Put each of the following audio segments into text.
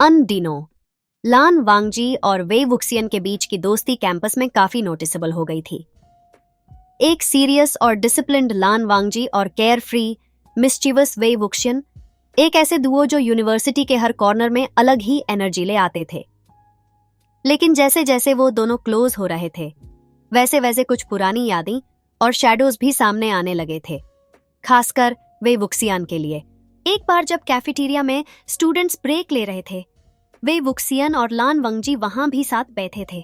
अन दिनों लान वांगजी और वे वुक्सियन के बीच की दोस्ती कैंपस में काफी नोटिसेबल हो गई थी। एक सीरियस और डिसिप्लिन्ड लान वांगजी और केयर फ्री मिस्चीवस वे वुक्सियन, एक ऐसे दुओ जो यूनिवर्सिटी के हर कॉर्नर में अलग ही एनर्जी ले आते थे। लेकिन जैसे जैसे वो दोनों क्लोज हो रहे थे, वैसे वैसे कुछ पुरानी यादें और शैडोज भी सामने आने लगे थे, खासकर वे वुक्सियन के लिए। एक बार जब कैफेटेरिया में स्टूडेंट्स ब्रेक ले रहे थे, वे वुक्सियन और लान वांगजी वहां भी साथ बैठे थे।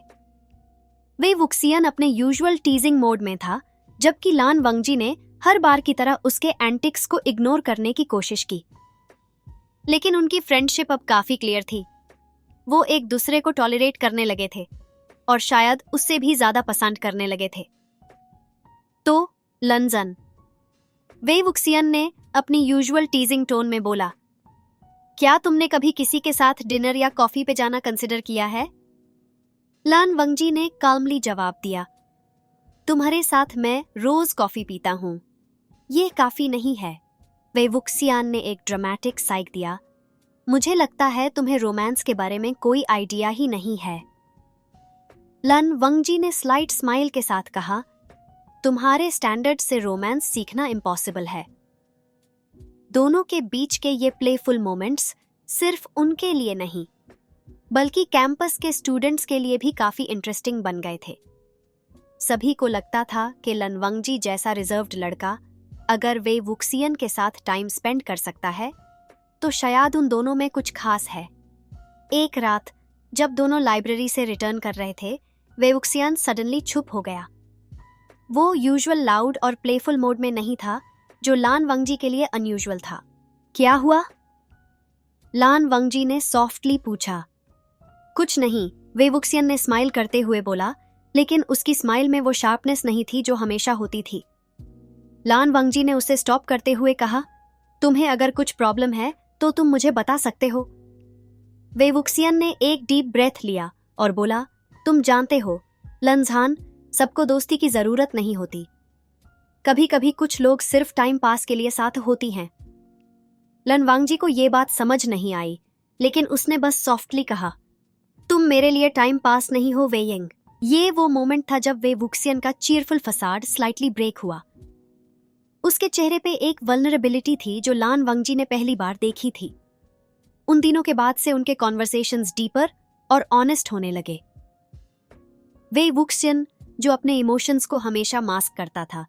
वे वुक्सियन अपने यूजुअल टीजिंग मोड में था, जबकि लान वांगजी ने हर बार की तरह उसके एंटिक्स को इग्नोर करने की कोशिश की। लेकिन उनकी फ्रेंडशिप अब काफी क्लियर थी। वो एक दूसरे को टॉलरेट करने लगे थे और शायद उससे भी ज्यादा पसंद करने लगे थे। तो लंजन, वे वुक्सियन ने अपनी यूजुअल टीजिंग टोन में बोला, क्या तुमने कभी किसी के साथ डिनर या कॉफी पे जाना कंसिडर किया है? लान वांगजी ने काल्मली जवाब दिया, तुम्हारे साथ मैं रोज कॉफी पीता हूं, ये काफी नहीं है। वे वुक्सियन ने एक ड्रामेटिक साइक दिया, मुझे लगता है तुम्हें रोमांस के बारे में कोई आइडिया ही नहीं है। लान वांगजी ने स्लाइट स्माइल के साथ कहा, तुम्हारे स्टैंडर्ड से रोमांस सीखना इम्पॉसिबल है। दोनों के बीच के ये प्लेफुल मोमेंट्स सिर्फ उनके लिए नहीं, बल्कि कैंपस के स्टूडेंट्स के लिए भी काफी इंटरेस्टिंग बन गए थे। सभी को लगता था कि लान वांगजी जैसा रिजर्व्ड लड़का अगर वे वुक्सियन के साथ टाइम स्पेंड कर सकता है, तो शायद उन दोनों में कुछ खास है। एक रात जब दोनों लाइब्रेरी से रिटर्न कर रहे थे, वे वुक्सियन सडनली चुप हो गया। वो यूजुअल लाउड और प्लेफुल मोड में नहीं था, जो लान वांगजी के लिए अनयूजुअल था। क्या हुआ? लान वांगजी ने सॉफ्टली पूछा। कुछ नहीं, वे वुक्सियन ने स्माइल करते हुए बोला, लेकिन उसकी स्माइल में वो शार्पनेस नहीं थी जो हमेशा होती थी। लान वांगजी ने उसे स्टॉप करते हुए कहा, तुम्हें अगर कुछ प्रॉब्लम है तो तुम मुझे बता सकते हो। वे वुक्सियन ने एक डीप ब्रेथ लिया और बोला, तुम जानते हो लंजहान, सबको दोस्ती की जरूरत नहीं होती। कभी कभी कुछ लोग सिर्फ टाइम पास के लिए साथ होती हैं। लान वांगजी को ये बात समझ नहीं आई, लेकिन उसने बस सॉफ्टली कहा, तुम मेरे लिए टाइम पास नहीं हो वेयिंग। ये वो मोमेंट था जब वे वुक्सियन का चीयरफुल फसाड स्लाइटली ब्रेक हुआ। उसके चेहरे पे एक वल्नरेबिलिटी थी जो लान वांगजी ने पहली बार देखी थी। उन दिनों के बाद से उनके कॉन्वर्सेशंस डीपर और ऑनेस्ट होने लगे। वे वुक्सियन, जो अपने इमोशंस को हमेशा मास्क करता था,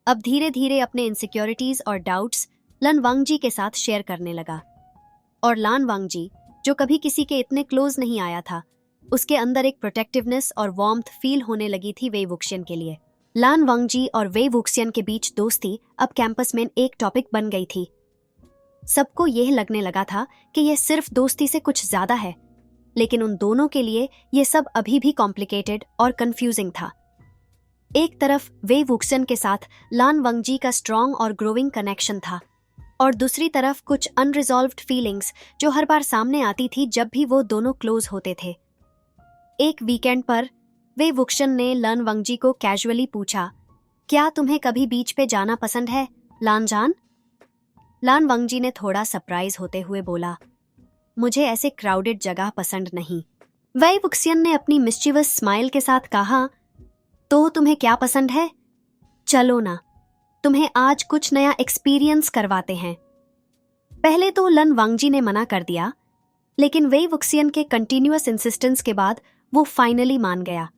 अब धीरे धीरे अपने इनसिक्योरिटीज और डाउट्स लान वांगजी के साथ शेयर करने लगा। और लान वांगजी, जो कभी किसी के इतने क्लोज नहीं आया था, उसके अंदर एक प्रोटेक्टिवनेस और वार्मथ फील होने लगी थी वे वुक्सियन के लिए। लान वांगजी और वे वुक्सियन के बीच दोस्ती अब कैंपस में एक टॉपिक बन गई थी। सबको यह लगने लगा था कि यह सिर्फ दोस्ती से कुछ ज्यादा है, लेकिन उन दोनों के लिए यह सब अभी भी कॉम्प्लिकेटेड और कंफ्यूजिंग था। एक तरफ वे वुक्सियन के साथ लान वांगजी का स्ट्रॉन्ग और ग्रोइंग कनेक्शन था, और दूसरी तरफ कुछ अनरिजॉल्व्ड फीलिंग्स जो हर बार सामने आती थी जब भी वो दोनों क्लोज होते थे। एक वीकेंड पर वे वुक्सियन ने लान वांगजी को कैजुअली पूछा, क्या तुम्हें कभी बीच पे जाना पसंद है लानजान? लान वांगजी ने थोड़ा सरप्राइज होते हुए बोला, मुझे ऐसे क्राउडेड जगह पसंद नहीं। वे वुक्सियन ने अपनी मिस्चीवस स्माइल के साथ कहा, तो तुम्हें क्या पसंद है? चलो ना, तुम्हें आज कुछ नया एक्सपीरियंस करवाते हैं। पहले तो लान वांगजी ने मना कर दिया, लेकिन वे वुक्सियन के कंटिन्यूअस इंसिस्टेंस के बाद वो फाइनली मान गया,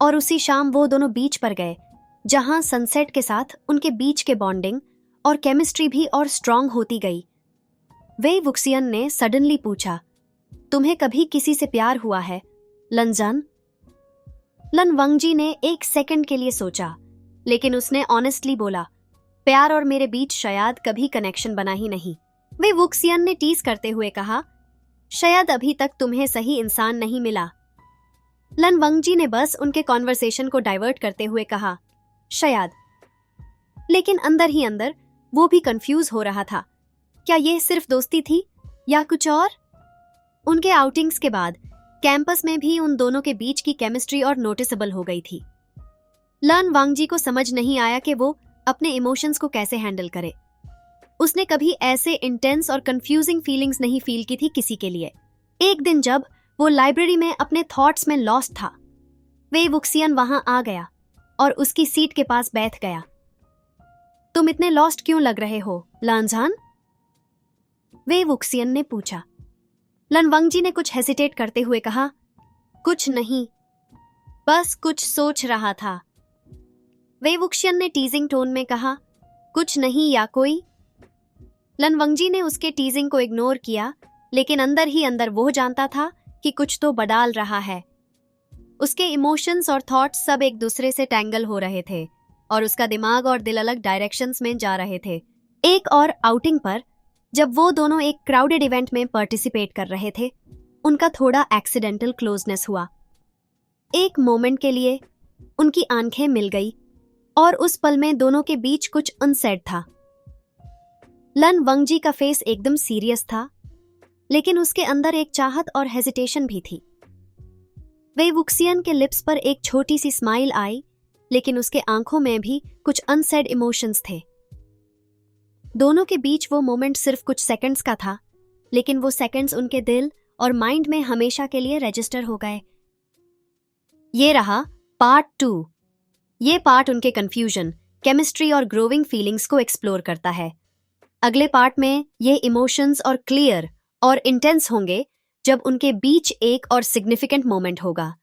और उसी शाम वो दोनों बीच पर गए, जहां सनसेट के साथ उनके बीच के बॉन्डिंग और केमिस्ट्री भी और स्ट्रांग होती गई। वे वुक्सियन ने सडनली पूछा, तुम्हें कभी किसी से प्यार हुआ है लंजन? लान वांगजी ने एक सेकंड के लिए सोचा, लेकिन उसने ऑनेस्टली बोला, प्यार और मेरे बीच शायद कभी कनेक्शन बना ही नहीं। वे वुक्सियन ने टीज करते हुए कहा, शायद अभी तक तुम्हें सही इंसान नहीं मिला। लान वांगजी ने बस उनके कॉन्वर्सेशन को डाइवर्ट करते हुए कहा, शायद। लेकिन अंदर ही अंदर वो भी कंफ्यूज हो रहा था, क्या ये सिर्फ दोस्ती थी या कुछ और? उनके आउटिंग्स के बाद कैंपस में भी उन दोनों के बीच की केमिस्ट्री और नोटिसेबल हो गई थी। लान वांगजी को समझ नहीं आया कि वो अपने इमोशंस को कैसे हैंडल करे। उसने कभी ऐसे इंटेंस और कंफ्यूजिंग फीलिंग्स नहीं फील की थी किसी के लिए। एक दिन जब वो लाइब्रेरी में अपने थॉट्स में लॉस्ट था, वे वुक्सियन वहां आ गया और उसकी सीट के पास बैठ गया। तुम इतने लॉस्ट क्यों लग रहे हो, लानजान? वे वुक्सियन ने पूछा। लन वांगजी ने कुछ हेसिटेट करते हुए कहा, कुछ नहीं, बस कुछ सोच रहा था। वे वुक्सियन ने टीजिंग टोन में कहा, कुछ नहीं या कोई? लन वांगजी ने उसके टीजिंग को इग्नोर किया, लेकिन अंदर ही अंदर वो जानता था कि कुछ तो बडाल रहा है। उसके इमोशंस और थॉट्स सब एक दूसरे से टैंगल हो रहे थे और उसका दिमाग और दिल अलग डायरेक्शंस में जा रहे थे। एक और आउटिंग पर जब वो दोनों एक क्राउडेड इवेंट में पार्टिसिपेट कर रहे थे, उनका थोड़ा एक्सीडेंटल क्लोजनेस हुआ। एक मोमेंट के लिए उनकी आंखें मिल गई और उस पल में दोनों के बीच कुछ अनसेड था। लन वांगजी का फेस एकदम सीरियस था, लेकिन उसके अंदर एक चाहत और हेजिटेशन भी थी। वे वुक्सियन के लिप्स पर एक छोटी सी स्माइल आई, लेकिन उसके आंखों में भी कुछ अनसेड इमोशंस थे। दोनों के बीच वो मोमेंट सिर्फ कुछ सेकंड्स का था, लेकिन वो सेकंड्स उनके दिल और माइंड में हमेशा के लिए रजिस्टर हो गए। ये रहा पार्ट 2। ये पार्ट उनके कंफ्यूजन, केमिस्ट्री और ग्रोविंग फीलिंग्स को एक्सप्लोर करता है। अगले पार्ट में ये इमोशंस और क्लियर और इंटेंस होंगे जब उनके बीच एक और सिग्निफिकेंट मोमेंट होगा।